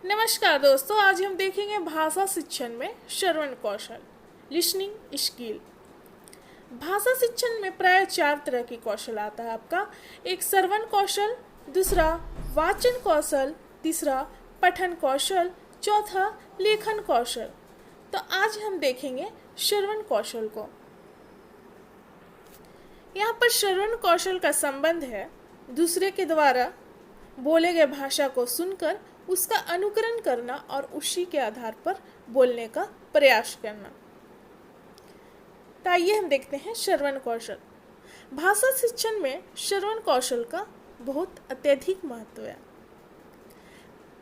नमस्कार दोस्तों, आज हम देखेंगे भाषा शिक्षण में श्रवण कौशल, लिसनिंग स्किल। भाषा शिक्षण में प्राय 4 तरह के कौशल आता है आपका। एक श्रवण कौशल, दूसरा वाचन कौशल, तीसरा पठन कौशल, चौथा लेखन कौशल। तो आज हम देखेंगे श्रवण कौशल को। यहाँ पर श्रवण कौशल का संबंध है दूसरे के द्वारा बोले गए भाषा को सुनकर उसका अनुकरण करना और उसी के आधार पर बोलने का प्रयास करना। तो आइए हम देखते हैं श्रवण कौशल। भाषा शिक्षण में श्रवण कौशल का बहुत अत्यधिक महत्व है।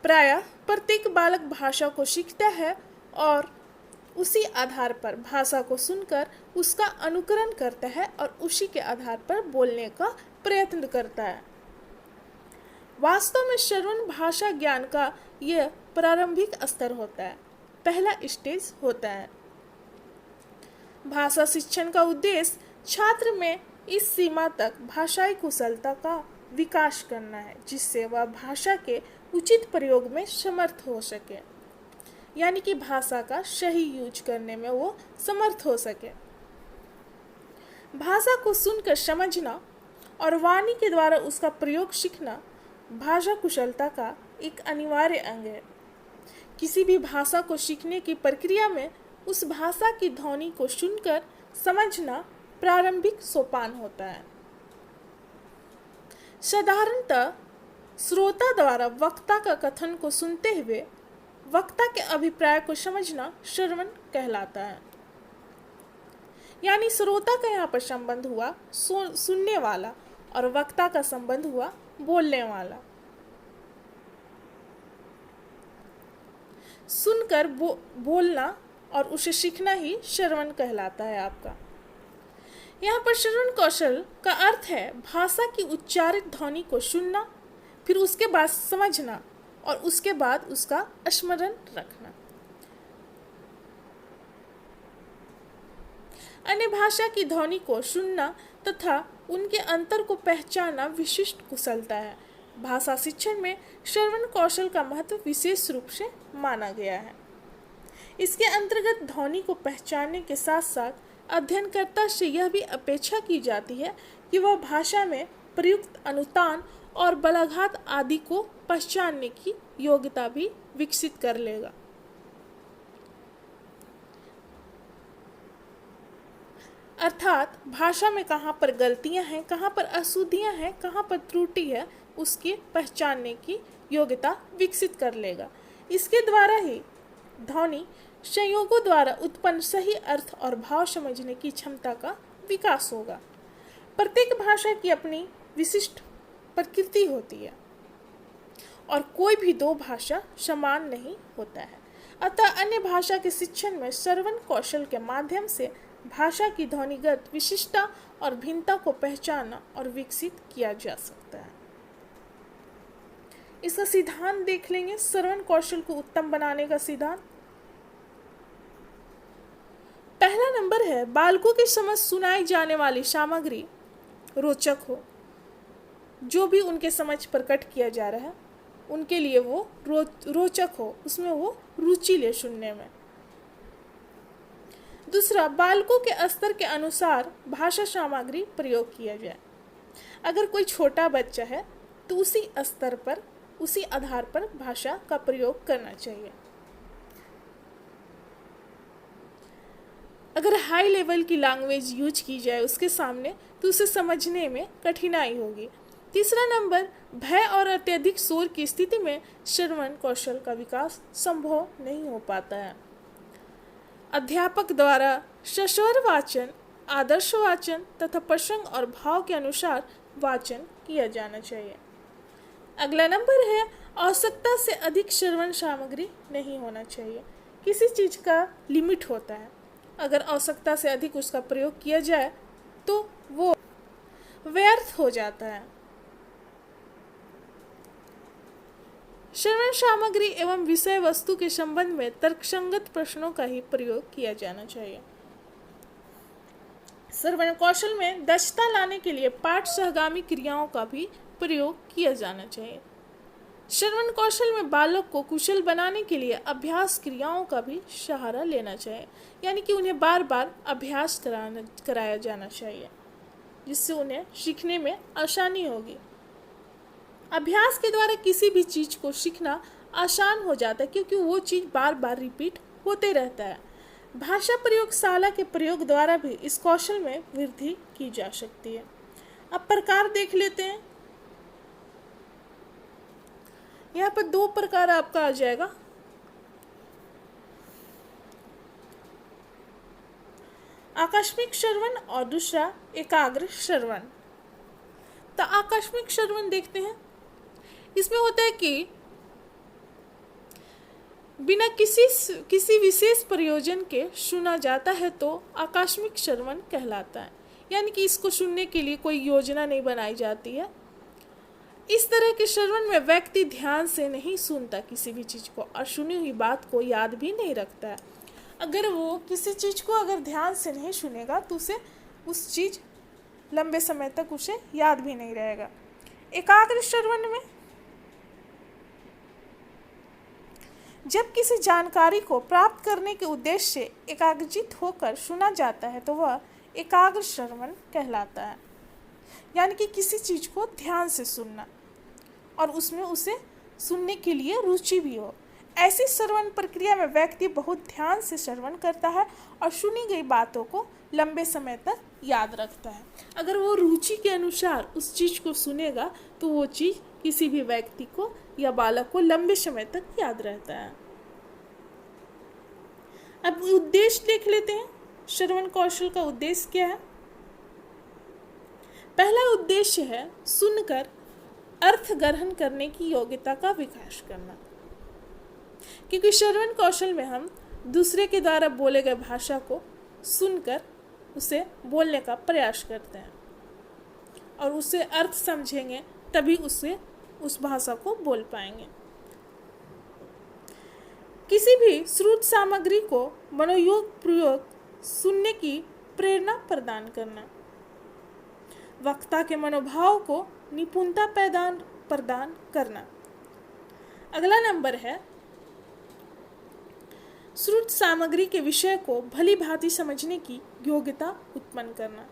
प्रायः प्रत्येक बालक भाषा को सीखता है और उसी आधार पर भाषा को सुनकर उसका अनुकरण करता है और उसी के आधार पर बोलने का प्रयत्न करता है। वास्तव में श्रवण भाषा ज्ञान का यह प्रारंभिक स्तर होता है, पहला स्टेज होता है। भाषा शिक्षण का उद्देश्य छात्र में इस सीमा तक भाषाई कुशलता का विकास करना है जिससे वह भाषा के उचित प्रयोग में समर्थ हो सके, यानी कि भाषा का सही यूज करने में वो समर्थ हो सके। भाषा को सुनकर समझना और वाणी के द्वारा उसका प्रयोग सीखना भाषा कुशलता का एक अनिवार्य अंग है। किसी भी भाषा को सीखने की प्रक्रिया में उस भाषा की ध्वनि को सुनकर समझना प्रारंभिक सोपान होता है। साधारणतः श्रोता द्वारा वक्ता का कथन को सुनते हुए वक्ता के अभिप्राय को समझना श्रवण कहलाता है। यानी श्रोता का यहाँ पर संबंध हुआ सुनने वाला और वक्ता का संबंध हुआ बोलने वाला। सुनकर बोलना और उसे सीखना ही श्रवण कहलाता है आपका। यहाँ पर श्रवण कौशल का अर्थ है भाषा की उच्चारित ध्वनि को सुनना, फिर उसके बाद समझना और उसके बाद उसका स्मरण रखना। अन्य भाषा की ध्वनि को सुनना तथा उनके अंतर को पहचानना विशिष्ट कुशलता है। भाषा शिक्षण में श्रवण कौशल का महत्व विशेष रूप से माना गया है। इसके अंतर्गत ध्वनि को पहचानने के साथ साथ अध्ययनकर्ता से यह भी अपेक्षा की जाती है कि वह भाषा में प्रयुक्त अनुतान और बलाघात आदि को पहचानने की योग्यता भी विकसित कर लेगा। अर्थात भाषा में कहाँ पर गलतियाँ हैं, कहाँ पर अशुद्धियाँ हैं, कहाँ पर त्रुटि है, उसके पहचानने की योग्यता विकसित कर लेगा। इसके द्वारा ही ध्वनि संयोगों द्वारा उत्पन्न सही अर्थ और भाव समझने की क्षमता का विकास होगा। प्रत्येक भाषा की अपनी विशिष्ट प्रकृति होती है और कोई भी दो भाषा समान नहीं होता है। अतः अन्य भाषा के शिक्षण में श्रवण कौशल के माध्यम से भाषा की ध्वनिगत विशिष्टता और भिन्नता को पहचानना और विकसित किया जा सकता है। इसका सिद्धांत देख लेंगे। श्रवण कौशल को उत्तम बनाने का सिद्धांत पहला नंबर है, बालकों की समझ सुनाई जाने वाली सामग्री रोचक हो। जो भी उनके समझ प्रकट किया जा रहा है उनके लिए वो रोचक हो, उसमें वो रुचि ले सुनने में। दूसरा, बालकों के स्तर के अनुसार भाषा सामग्री प्रयोग किया जाए। अगर कोई छोटा बच्चा है तो उसी स्तर पर, उसी आधार पर भाषा का प्रयोग करना चाहिए। अगर हाई लेवल की लैंग्वेज यूज की जाए उसके सामने तो उसे समझने में कठिनाई होगी। तीसरा नंबर, भय और अत्यधिक शोर की स्थिति में श्रवण कौशल का विकास संभव नहीं हो पाता है। अध्यापक द्वारा सस्वर वाचन, आदर्श वाचन तथा प्रसंग और भाव के अनुसार वाचन किया जाना चाहिए। अगला नंबर है, आवश्यकता से अधिक श्रवण सामग्री नहीं होना चाहिए। किसी चीज़ का लिमिट होता है, अगर आवश्यकता से अधिक उसका प्रयोग किया जाए तो वो व्यर्थ हो जाता है। श्रवण सामग्री एवं विषय वस्तु के संबंध में तर्कसंगत प्रश्नों का ही प्रयोग किया जाना चाहिए। श्रवण कौशल में दक्षता लाने के लिए पाठ सहगामी क्रियाओं का भी प्रयोग किया जाना चाहिए। श्रवण कौशल में बालक को कुशल बनाने के लिए अभ्यास क्रियाओं का भी सहारा लेना चाहिए, यानी कि उन्हें बार बार अभ्यास कराया जाना चाहिए, जिससे उन्हें सीखने में आसानी होगी। अभ्यास के द्वारा किसी भी चीज को सीखना आसान हो जाता है, क्योंकि वो चीज बार बार रिपीट होते रहता है। भाषा प्रयोगशाला के प्रयोग द्वारा भी इस कौशल में वृद्धि की जा सकती है। अब प्रकार देख लेते हैं। यहाँ पर 2 प्रकार आपका आ जाएगा। आकस्मिक श्रवण और दूसरा एकाग्र श्रवण। तो आकस्मिक श्रवण देखते हैं। इसमें होता है कि बिना किसी विशेष प्रयोजन के सुना जाता है तो आकस्मिक श्रवण कहलाता है, यानी कि इसको सुनने के लिए कोई योजना नहीं बनाई जाती है। इस तरह के श्रवण में व्यक्ति ध्यान से नहीं सुनता किसी भी चीज़ को और सुनी हुई बात को याद भी नहीं रखता है। अगर वो किसी चीज़ को अगर ध्यान से नहीं सुनेगा तो उसे उस चीज़ लंबे समय तक उसे याद भी नहीं रहेगा। एकाग्र श्रवण में जब किसी जानकारी को प्राप्त करने के उद्देश्य से एकाग्रचित होकर सुना जाता है तो वह एकाग्र श्रवण कहलाता है, यानी कि किसी चीज़ को ध्यान से सुनना और उसमें उसे सुनने के लिए रुचि भी हो। ऐसी श्रवण प्रक्रिया में व्यक्ति बहुत ध्यान से श्रवण करता है और सुनी गई बातों को लंबे समय तक याद रखता है। अगर वो रुचि के अनुसार उस चीज़ को सुनेगा तो वो चीज़ किसी भी व्यक्ति को या बालक को लंबे समय तक याद रहता है। अब उद्देश्य देख लेते हैं। श्रवण कौशल का उद्देश्य क्या है? पहला उद्देश्य है सुनकर अर्थ ग्रहण करने की योग्यता का विकास करना, क्योंकि श्रवण कौशल में हम दूसरे के द्वारा बोले गए भाषा को सुनकर उसे बोलने का प्रयास करते हैं और उसे अर्थ समझेंगे तभी उस भाषा को बोल पाएंगे। किसी भी श्रुत सामग्री को मनोयोग प्रयोग सुनने की प्रेरणा प्रदान करना, वक्ता के मनोभाव को निपुणता प्रदान करना। अगला नंबर है श्रुत सामग्री के विषय को भली भांति समझने की योग्यता उत्पन्न करना।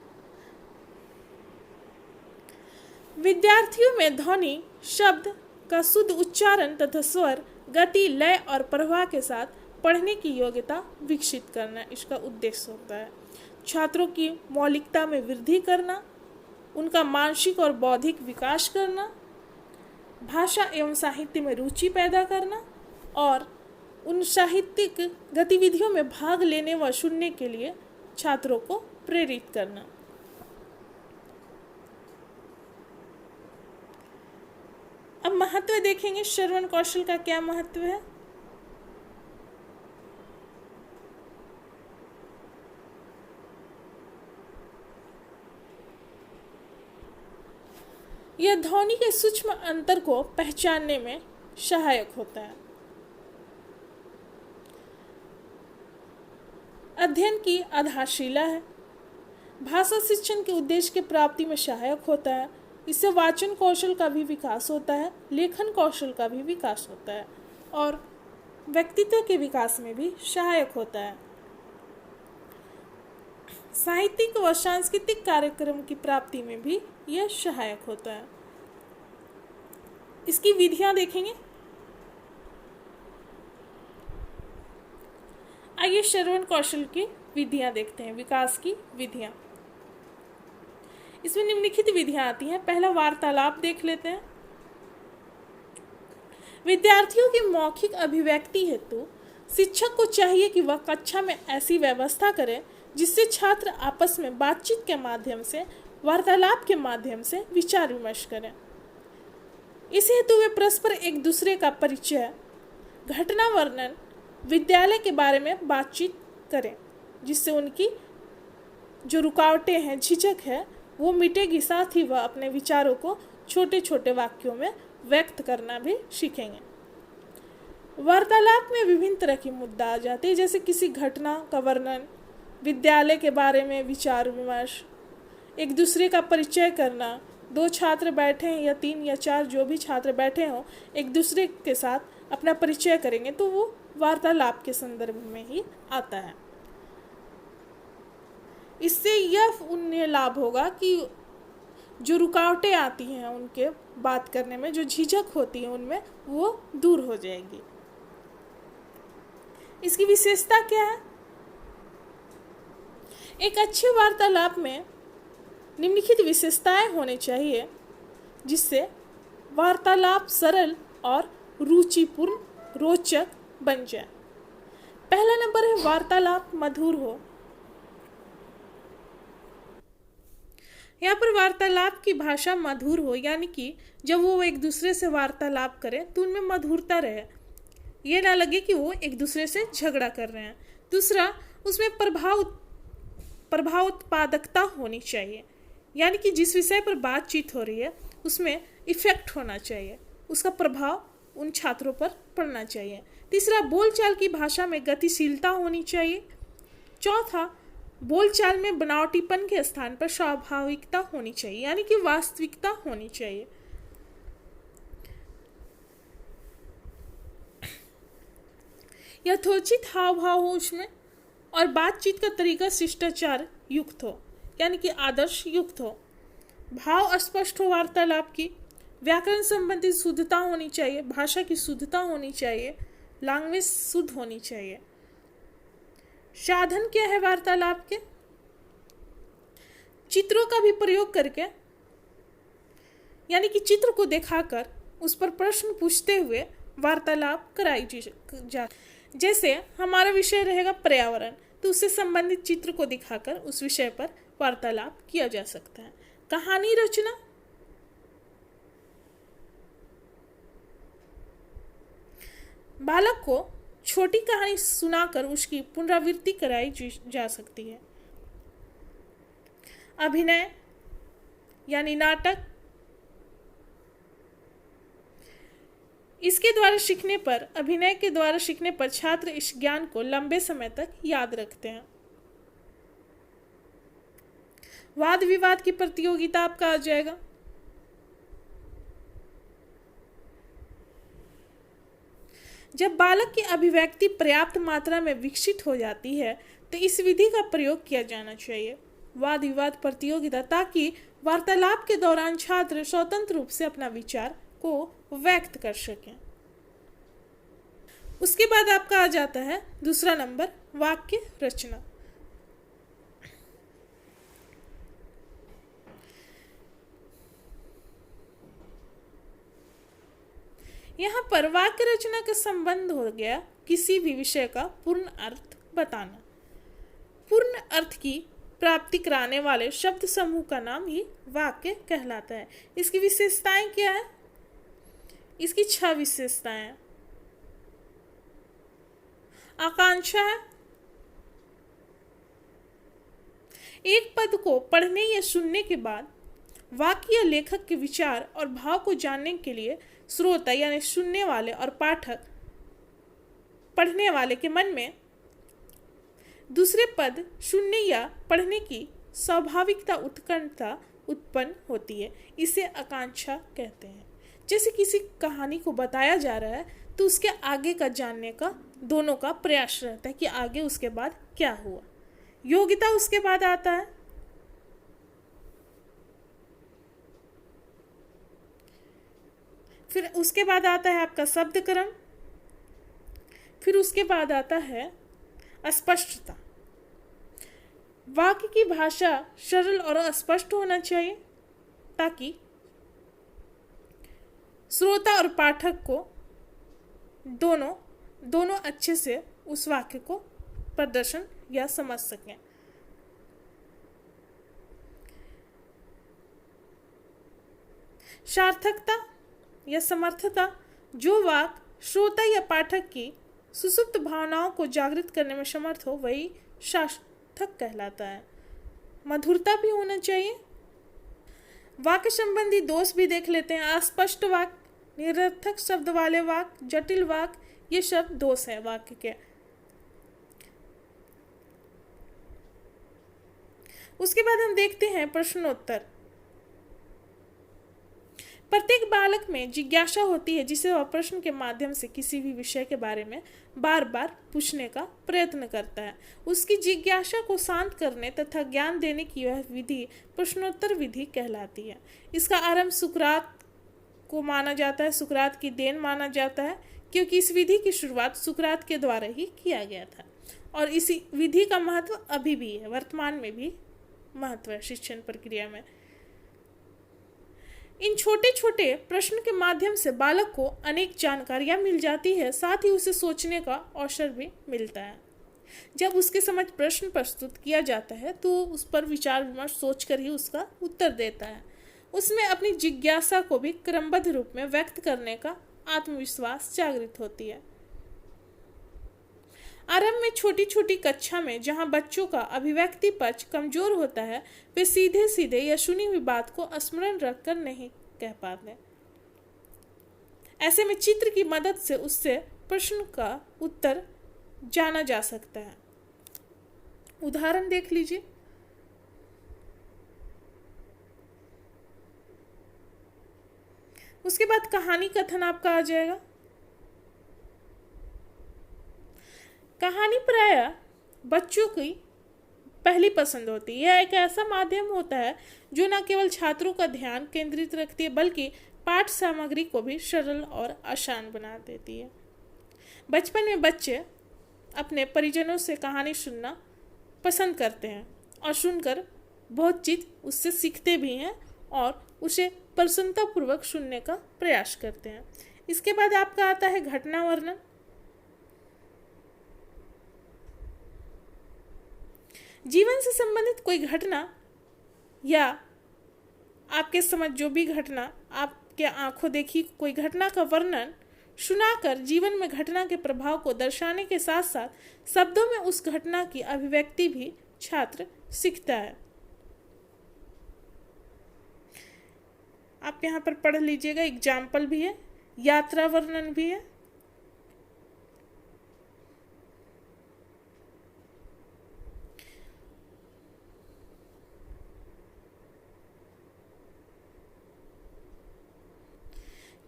विद्यार्थियों में ध्वनि शब्द का शुद्ध उच्चारण तथा स्वर गति लय और प्रवाह के साथ पढ़ने की योग्यता विकसित करना इसका उद्देश्य होता है। छात्रों की मौलिकता में वृद्धि करना, उनका मानसिक और बौद्धिक विकास करना, भाषा एवं साहित्य में रुचि पैदा करना और उन साहित्यिक गतिविधियों में भाग लेने व सुनने के लिए छात्रों को प्रेरित करना। अब महत्व देखेंगे, श्रवण कौशल का क्या महत्व है। यह ध्वनि के सूक्ष्म अंतर को पहचानने में सहायक होता है। अध्ययन की आधारशिला है। भाषा शिक्षण के उद्देश्य की प्राप्ति में सहायक होता है। इससे वाचन कौशल का भी विकास होता है, लेखन कौशल का भी विकास होता है और व्यक्तित्व के विकास में भी सहायक होता है। साहित्यिक व सांस्कृतिक कार्यक्रम की प्राप्ति में भी यह सहायक होता है। इसकी विधियां देखेंगे। आइए श्रवण कौशल की विधियां देखते हैं, विकास की विधियां। इसमें निम्नलिखित विधियां आती हैं। पहला वार्तालाप देख लेते हैं। विद्यार्थियों की मौखिक अभिव्यक्ति हेतु शिक्षक को चाहिए कि वह कक्षा में ऐसी व्यवस्था करे जिससे छात्र आपस में बातचीत के माध्यम से, वार्तालाप के माध्यम से विचार विमर्श करें। इस हेतु वे परस्पर एक दूसरे का परिचय, घटना वर्णन, विद्यालय के बारे में बातचीत करें, जिससे उनकी जो रुकावटें हैं, झिझक है, वो मिटेगी। साथ ही वह अपने विचारों को छोटे छोटे वाक्यों में व्यक्त करना भी सीखेंगे। वार्तालाप में विभिन्न तरह के मुद्दा आ जाते हैं, जैसे किसी घटना का वर्णन, विद्यालय के बारे में विचार विमर्श, एक दूसरे का परिचय करना, दो छात्र बैठे हैं या तीन या चार जो भी छात्र बैठे हों, एक दूसरे के साथ अपना परिचय करेंगे तो वो वार्तालाप के संदर्भ में ही आता है। इससे यह उन्हें लाभ होगा कि जो रुकावटें आती हैं उनके बात करने में, जो झिझक होती है उनमें, वो दूर हो जाएगी। इसकी विशेषता क्या है? एक अच्छे वार्तालाप में निम्नलिखित विशेषताएं होनी चाहिए जिससे वार्तालाप सरल और रुचिपूर्ण, रोचक बन जाए। पहला नंबर है वार्तालाप मधुर हो। यहाँ पर वार्तालाप की भाषा मधुर हो, यानी कि जब वो एक दूसरे से वार्तालाप करें तो उनमें मधुरता रहे, ये ना लगे कि वो एक दूसरे से झगड़ा कर रहे हैं। दूसरा, उसमें प्रभाव उत्पादकता होनी चाहिए, यानी कि जिस विषय पर बातचीत हो रही है उसमें इफेक्ट होना चाहिए, उसका प्रभाव उन छात्रों पर पड़ना चाहिए। तीसरा, बोलचाल की भाषा में गतिशीलता होनी चाहिए। चौथा, बोलचाल में बनावटीपन के स्थान पर स्वाभाविकता होनी चाहिए, यानी कि वास्तविकता होनी चाहिए। यथोचित हाव भाव हो उसमें, और बातचीत का तरीका शिष्टाचार युक्त हो, यानी कि आदर्श युक्त हो। भाव स्पष्ट हो वार्तालाप की। व्याकरण संबंधी शुद्धता होनी चाहिए, भाषा की शुद्धता होनी चाहिए, लैंग्वेज शुद्ध होनी चाहिए। साधन क्या है वार्तालाप के? चित्रों का भी प्रयोग करके, यानी कि चित्र को दिखाकर उस पर प्रश्न पूछते हुए वार्तालाप कराई जा। जैसे हमारा विषय रहेगा पर्यावरण, तो उससे संबंधित चित्र को दिखाकर उस विषय पर वार्तालाप किया जा सकता है। कहानी रचना, बालक को छोटी कहानी सुनाकर उसकी पुनरावृत्ति कराई जा सकती है। अभिनय यानी नाटक, इसके द्वारा सीखने पर, अभिनय के द्वारा सीखने पर छात्र इस ज्ञान को लंबे समय तक याद रखते हैं। वाद विवाद की प्रतियोगिता आपका आ जाएगा। जब बालक की अभिव्यक्ति पर्याप्त मात्रा में विकसित हो जाती है तो इस विधि का प्रयोग किया जाना चाहिए, वाद विवाद प्रतियोगिता, ताकि वार्तालाप के दौरान छात्र स्वतंत्र रूप से अपना विचार को व्यक्त कर सकें। उसके बाद आपका आ जाता है दूसरा नंबर, वाक्य रचना। यहाँ पर वाक्य रचना का संबंध हो गया किसी भी विषय का पूर्ण अर्थ बताना। पूर्ण अर्थ की प्राप्ति कराने वाले शब्द समूह का नाम ही वाक्य कहलाता है। इसकी विशेषताएं क्या है? इसकी 6 विशेषताएं हैं। आकांक्षा है, एक पद को पढ़ने या सुनने के बाद वाक्य या लेखक के विचार और भाव को जानने के लिए श्रोता यानी सुनने वाले और पाठक, पढ़ने वाले के मन में दूसरे पद सुनने या पढ़ने की स्वाभाविकता, उत्कंठा उत्पन्न होती है। इसे आकांक्षा कहते हैं। जैसे किसी कहानी को बताया जा रहा है तो उसके आगे का जानने का दोनों का प्रयास रहता है कि आगे उसके बाद क्या हुआ। योग्यता उसके बाद आता है। फिर उसके बाद आता है आपका शब्द क्रम। फिर उसके बाद आता है अस्पष्टता। वाक्य की भाषा सरल और स्पष्ट होना चाहिए ताकि श्रोता और पाठक को दोनों अच्छे से उस वाक्य को प्रदर्शन या समझ सकें। सार्थकता या समर्थता, जो वाक्य श्रोता या पाठक की सुसुप्त भावनाओं को जागृत करने में समर्थ हो वही सार्थक कहलाता है। मधुरता भी होना चाहिए। वाक्य संबंधी दोष भी देख लेते हैं। अस्पष्ट वाक्य, निरर्थक शब्द वाले वाक्य, जटिल वाक्य, ये सब दोष है वाक्य के। उसके बाद हम देखते हैं प्रश्नोत्तर। प्रत्येक बालक में जिज्ञासा होती है जिसे वह प्रश्न के माध्यम से किसी भी विषय के बारे में बार बार पूछने का प्रयत्न करता है। उसकी जिज्ञासा को शांत करने तथा ज्ञान देने की यह विधि प्रश्नोत्तर विधि कहलाती है। इसका आरंभ सुकरात को माना जाता है, सुकरात की देन माना जाता है, क्योंकि इस विधि की शुरुआत सुकरात के द्वारा ही किया गया था और इसी विधि का महत्व अभी भी है, वर्तमान में भी महत्व है शिक्षण प्रक्रिया में। इन छोटे छोटे प्रश्न के माध्यम से बालक को अनेक जानकारियां मिल जाती है, साथ ही उसे सोचने का अवसर भी मिलता है। जब उसके समझ प्रश्न प्रस्तुत किया जाता है तो उस पर विचार विमर्श सोचकर ही उसका उत्तर देता है। उसमें अपनी जिज्ञासा को भी क्रमबद्ध रूप में व्यक्त करने का आत्मविश्वास जागृत होती है। आरंभ में छोटी छोटी कक्षा में जहां बच्चों का अभिव्यक्ति पक्ष कमजोर होता है, वे सीधे सीधे या सुनी हुई बात को स्मरण रखकर नहीं कह पाते। ऐसे में चित्र की मदद से उससे प्रश्न का उत्तर जाना जा सकता है। उदाहरण देख लीजिए। उसके बाद कहानी कथन आपका आ जाएगा। कहानी प्रायः बच्चों की पहली पसंद होती है। यह एक ऐसा माध्यम होता है जो न केवल छात्रों का ध्यान केंद्रित रखती है बल्कि पाठ सामग्री को भी सरल और आसान बना देती है। बचपन में बच्चे अपने परिजनों से कहानी सुनना पसंद करते हैं और सुनकर बहुत चीज उससे सीखते भी हैं और उसे प्रसन्नतापूर्वक सुनने का प्रयास करते हैं। इसके बाद आपका आता है घटना वर्णन। जीवन से संबंधित कोई घटना या आपके समझ जो भी घटना, आपके आंखों देखी कोई घटना का वर्णन सुनाकर जीवन में घटना के प्रभाव को दर्शाने के साथ साथ शब्दों में उस घटना की अभिव्यक्ति भी छात्र सीखता है। आप यहाँ पर पढ़ लीजिएगा, एग्जाम्पल भी है, यात्रा वर्णन भी है।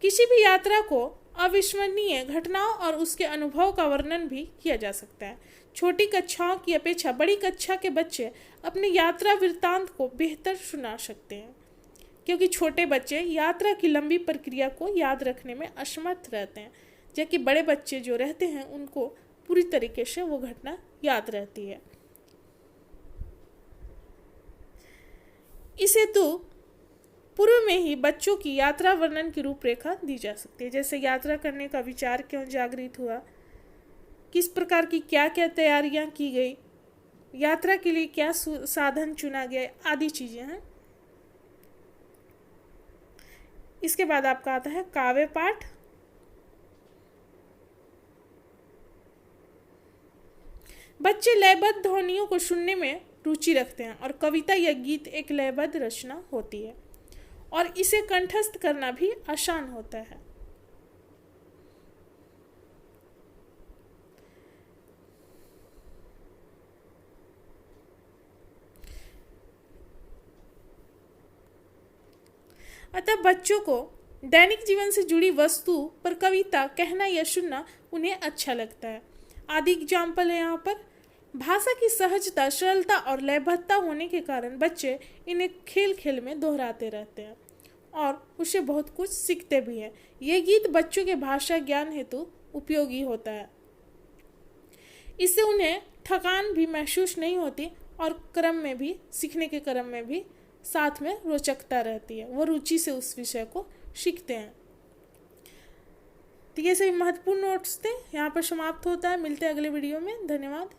किसी भी यात्रा को अविस्मरणीय घटनाओं और उसके अनुभव का वर्णन भी किया जा सकता है। छोटी कक्षाओं की अपेक्षा बड़ी कक्षा के बच्चे अपनी यात्रा वृत्तांत को बेहतर सुना सकते हैं, क्योंकि छोटे बच्चे यात्रा की लंबी प्रक्रिया को याद रखने में असमर्थ रहते हैं, जबकि बड़े बच्चे जो रहते हैं उनको पूरी तरीके से वो घटना याद रहती है। इसे तो पूर्व में ही बच्चों की यात्रा वर्णन की रूपरेखा दी जा सकती है, जैसे यात्रा करने का विचार क्यों जागृत हुआ, किस प्रकार की क्या क्या तैयारियां की गई, यात्रा के लिए क्या साधन चुना गया, आदि चीजें हैं। इसके बाद आपका आता है काव्य पाठ। बच्चे लयबद्ध ध्वनियों को सुनने में रुचि रखते हैं और कविता या गीत एक लयबद्ध रचना होती है और इसे कंठस्थ करना भी आसान होता है। अतः बच्चों को दैनिक जीवन से जुड़ी वस्तु पर कविता कहना या सुनना उन्हें अच्छा लगता है। आदि एग्जाम्पल है यहाँ पर। भाषा की सहजता, सरलता और लयबद्धता होने के कारण बच्चे इन्हें खेल खेल में दोहराते रहते हैं और उससे बहुत कुछ सीखते भी हैं। यह गीत बच्चों के भाषा ज्ञान हेतु उपयोगी होता है। इससे उन्हें थकान भी महसूस नहीं होती और क्रम में भी, सीखने के क्रम में भी साथ में रोचकता रहती है, वो रुचि से उस विषय को सीखते हैं। तो ये सभी महत्वपूर्ण नोट्स थे, यहाँ पर समाप्त होता है। मिलते हैं अगले वीडियो में। धन्यवाद।